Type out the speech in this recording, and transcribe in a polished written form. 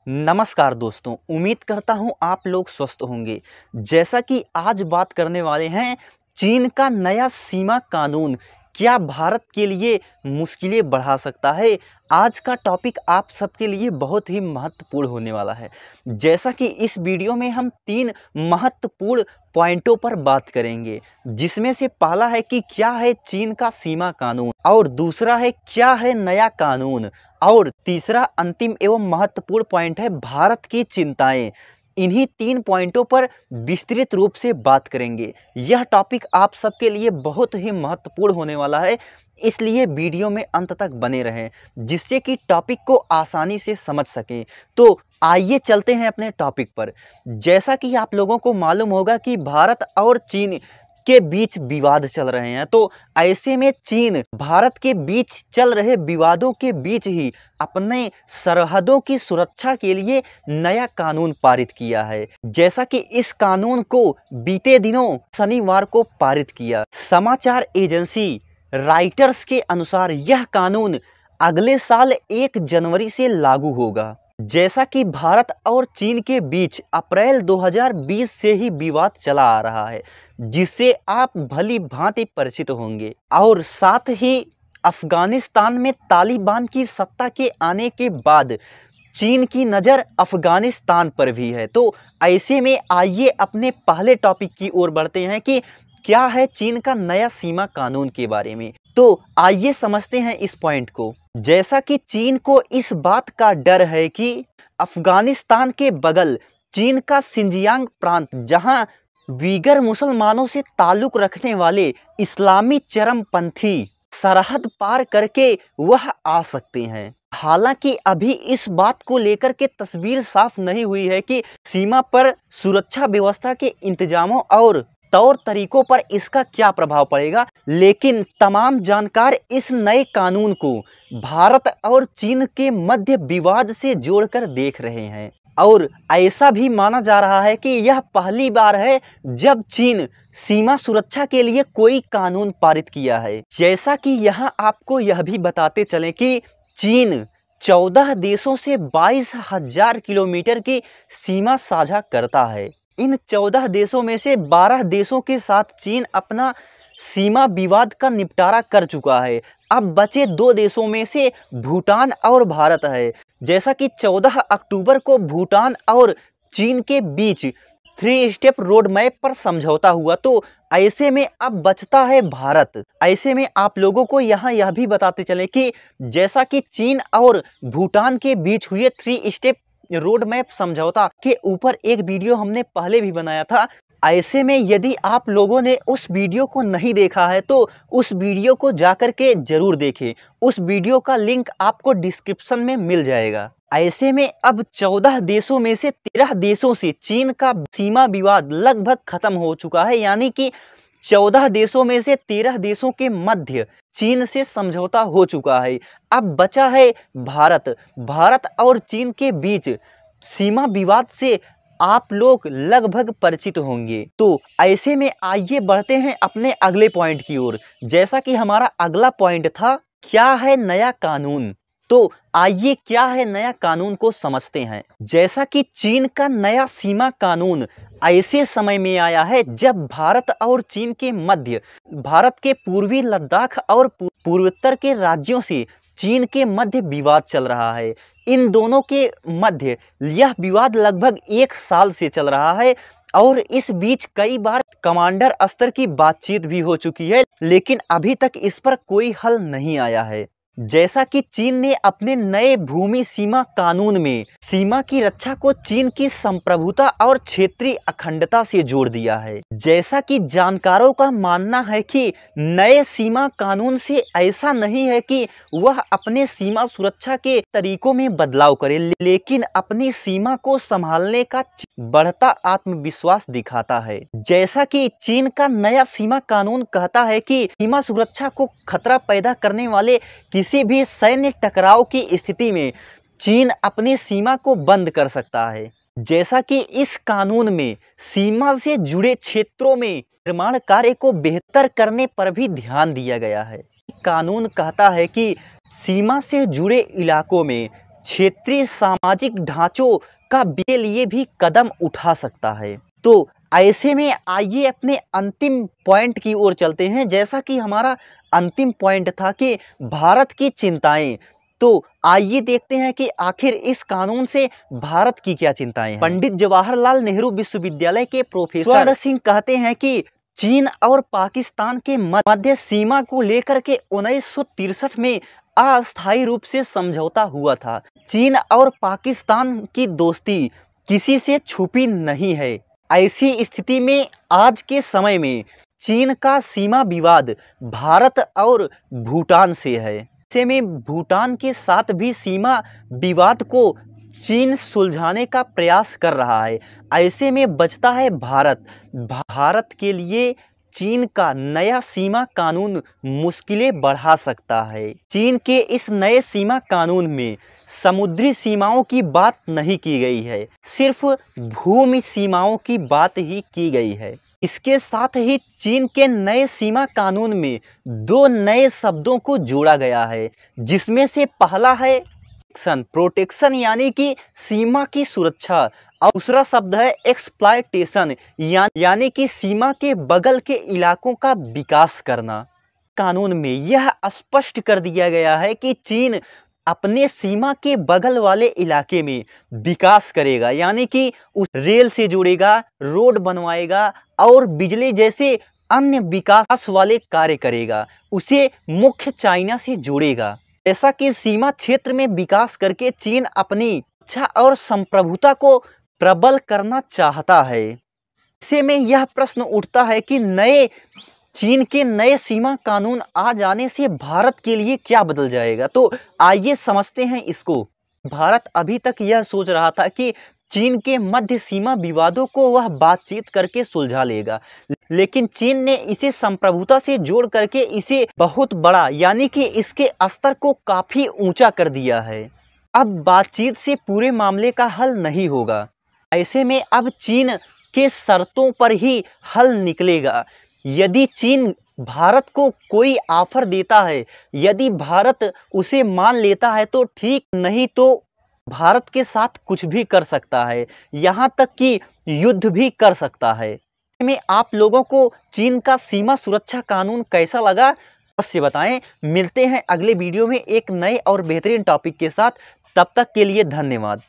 नमस्कार दोस्तों, उम्मीद करता हूं आप लोग स्वस्थ होंगे। जैसा कि आज बात करने वाले हैं, चीन का नया सीमा कानून क्या भारत के लिए मुश्किलें बढ़ा सकता है। आज का टॉपिक आप सबके लिए बहुत ही महत्वपूर्ण होने वाला है। जैसा कि इस वीडियो में हम 3 महत्वपूर्ण पॉइंटों पर बात करेंगे, जिसमें से पहला है कि क्या है चीन का सीमा कानून, और दूसरा है क्या है नया कानून, और तीसरा अंतिम एवं महत्वपूर्ण पॉइंट है भारत की चिंताएं। इन्हीं 3 पॉइंटों पर विस्तृत रूप से बात करेंगे। यह टॉपिक आप सबके लिए बहुत ही महत्वपूर्ण होने वाला है, इसलिए वीडियो में अंत तक बने रहें, जिससे कि टॉपिक को आसानी से समझ सकें। तो आइए चलते हैं अपने टॉपिक पर। जैसा कि आप लोगों को मालूम होगा कि भारत और चीन के बीच विवाद चल रहे हैं, तो ऐसे में चीन भारत के बीच चल रहे विवादों के बीच ही अपने सरहदों की सुरक्षा के लिए नया कानून पारित किया है। जैसा कि इस कानून को बीते दिनों शनिवार को पारित किया। समाचार एजेंसी राइटर्स के अनुसार यह कानून अगले साल 1 जनवरी से लागू होगा। जैसा कि भारत और चीन के बीच अप्रैल 2020 से ही विवाद चला आ रहा है, जिससे आप भली भांति परिचित होंगे। और साथ ही अफगानिस्तान में तालिबान की सत्ता के आने के बाद चीन की नज़र अफगानिस्तान पर भी है। तो ऐसे में आइए अपने पहले टॉपिक की ओर बढ़ते हैं कि क्या है चीन का नया सीमा कानून के बारे में। तो आइए समझते हैं इस पॉइंट को। जैसा कि चीन को इस बात का डर है कि अफगानिस्तान के बगल चीन का सिंजियांग प्रांत, जहां वीगर मुसलमानों से ताल्लुक रखने वाले इस्लामी चरमपंथी सरहद पार करके वह आ सकते हैं। हालांकि अभी इस बात को लेकर के तस्वीर साफ नहीं हुई है कि सीमा पर सुरक्षा व्यवस्था के इंतजामों और तौर तरीकों पर इसका क्या प्रभाव पड़ेगा, लेकिन तमाम जानकार इस नए कानून को भारत और चीन के मध्य विवाद से जोड़कर देख रहे हैं। और ऐसा भी माना जा रहा है कि यह पहली बार है जब चीन सीमा सुरक्षा के लिए कोई कानून पारित किया है। जैसा कि यहाँ आपको यह भी बताते चलें कि चीन 14 देशों से 22,000 किलोमीटर की सीमा साझा करता है। इन 14 देशों में से 12 देशों के साथ चीन अपना सीमा विवाद का निपटारा कर चुका है। अब बचे 2 देशों में से भूटान और भारत है। जैसा कि 14 अक्टूबर को भूटान और चीन के बीच 3 स्टेप रोड मैप पर समझौता हुआ, तो ऐसे में अब बचता है भारत। ऐसे में आप लोगों को यहाँ यह भी बताते चले कि जैसा कि चीन और भूटान के बीच हुए 3 स्टेप रोड मैप समझौता के ऊपर एक वीडियो हमने पहले भी बनाया था। ऐसे में यदि आप लोगों ने उस वीडियो को नहीं देखा है तो उस वीडियो को जाकर के जरूर देखें। उस वीडियो का लिंक आपको डिस्क्रिप्शन में मिल जाएगा। ऐसे में अब 14 देशों में से 13 देशों से चीन का सीमा विवाद लगभग खत्म हो चुका है, यानी कि 14 देशों में से 13 देशों के मध्य चीन से समझौता हो चुका है। अब बचा है भारत। भारत और चीन के बीच सीमा विवाद से आप लोग लगभग परिचित होंगे। तो ऐसे में आइए बढ़ते हैं अपने अगले पॉइंट की ओर। जैसा कि हमारा अगला पॉइंट था, क्या है नया कानून। तो आइए क्या है नया कानून को समझते हैं। जैसा कि चीन का नया सीमा कानून ऐसे समय में आया है जब भारत और चीन के मध्य, भारत के पूर्वी लद्दाख और पूर्वोत्तर के राज्यों से चीन के मध्य विवाद चल रहा है। इन दोनों के मध्य यह विवाद लगभग 1 साल से चल रहा है और इस बीच कई बार कमांडर स्तर की बातचीत भी हो चुकी है, लेकिन अभी तक इस पर कोई हल नहीं आया है। जैसा कि चीन ने अपने नए भूमि सीमा कानून में सीमा की रक्षा को चीन की संप्रभुता और क्षेत्रीय अखंडता से जोड़ दिया है। जैसा कि जानकारों का मानना है कि नए सीमा कानून से ऐसा नहीं है कि वह अपने सीमा सुरक्षा के तरीकों में बदलाव करे, लेकिन अपनी सीमा को संभालने का बढ़ता आत्मविश्वास दिखाता है। जैसा कि चीन का नया सीमा कानून कहता है कि सीमा सुरक्षा को खतरा पैदा करने वाले किसी भी सैन्य टकराव की स्थिति में चीन अपनी सीमा को बंद कर सकता है। जैसा कि इस कानून में सीमा से जुड़े क्षेत्रों में निर्माण कार्य को बेहतर करने पर भी ध्यान दिया गया है। कानून कहता है कि सीमा से जुड़े इलाकों में क्षेत्रीय सामाजिक ढांचों का के लिए भी कदम उठा सकता है। तो ऐसे में आइए अपने अंतिम पॉइंट की ओर चलते हैं। जैसा कि हमारा अंतिम पॉइंट था कि भारत की चिंताएं, तो आइए देखते हैं कि आखिर इस कानून से भारत की क्या चिंताएं हैं। पंडित जवाहरलाल नेहरू विश्वविद्यालय के प्रोफेसर स्वर्ण सिंह कहते हैं कि चीन और पाकिस्तान के मध्य सीमा को लेकर के 1963 में अस्थायी रूप से समझौता हुआ था। चीन और पाकिस्तान की दोस्ती किसी से छुपी नहीं है। ऐसी स्थिति में आज के समय में चीन का सीमा विवाद भारत और भूटान से है। ऐसे में भूटान के साथ भी सीमा विवाद को चीन सुलझाने का प्रयास कर रहा है। ऐसे में बचता है भारत। भारत के लिए चीन का नया सीमा कानून मुश्किलें बढ़ा सकता है। चीन के इस नए सीमा कानून में समुद्री सीमाओं की बात नहीं की गई है, सिर्फ भूमि सीमाओं की बात ही की गई है। इसके साथ ही चीन के नए सीमा कानून में 2 नए शब्दों को जोड़ा गया है, जिसमें से पहला है प्रोटेक्शन यानी कि सीमा की सुरक्षा, और दूसरा शब्द है एक्सप्लॉयटेशन यानी कि सीमा के बगल के इलाकों का विकास करना। कानून में यह स्पष्ट कर दिया गया है कि चीन अपने सीमा के बगल वाले इलाके में विकास करेगा, यानी कि उस रेल से जुड़ेगा, रोड बनवाएगा और बिजली जैसे अन्य विकास वाले कार्य करेगा। उसे मुख्य चाइना से जोड़ेगा। ऐसा कि सीमा क्षेत्र में विकास करके चीन अपनी इच्छा और संप्रभुता को प्रबल करना चाहता है। ऐसे में यह प्रश्न उठता है कि चीन के नए सीमा कानून आ जाने से भारत के लिए क्या बदल जाएगा। तो आइए समझते हैं इसको। भारत अभी तक यह सोच रहा था कि चीन के मध्य सीमा विवादों को वह बातचीत करके सुलझा लेगा, लेकिन चीन ने इसे संप्रभुता से जोड़ करके इसे बहुत बड़ा यानी कि इसके स्तर को काफी ऊंचा कर दिया है। अब बातचीत से पूरे मामले का हल नहीं होगा। ऐसे में अब चीन के शर्तों पर ही हल निकलेगा। यदि चीन भारत को कोई ऑफर देता है, यदि भारत उसे मान लेता है तो ठीक, नहीं तो भारत के साथ कुछ भी कर सकता है, यहाँ तक कि युद्ध भी कर सकता है। में आप लोगों को चीन का सीमा सुरक्षा कानून कैसा लगा अवश्य बताएं। मिलते हैं अगले वीडियो में एक नए और बेहतरीन टॉपिक के साथ। तब तक के लिए धन्यवाद।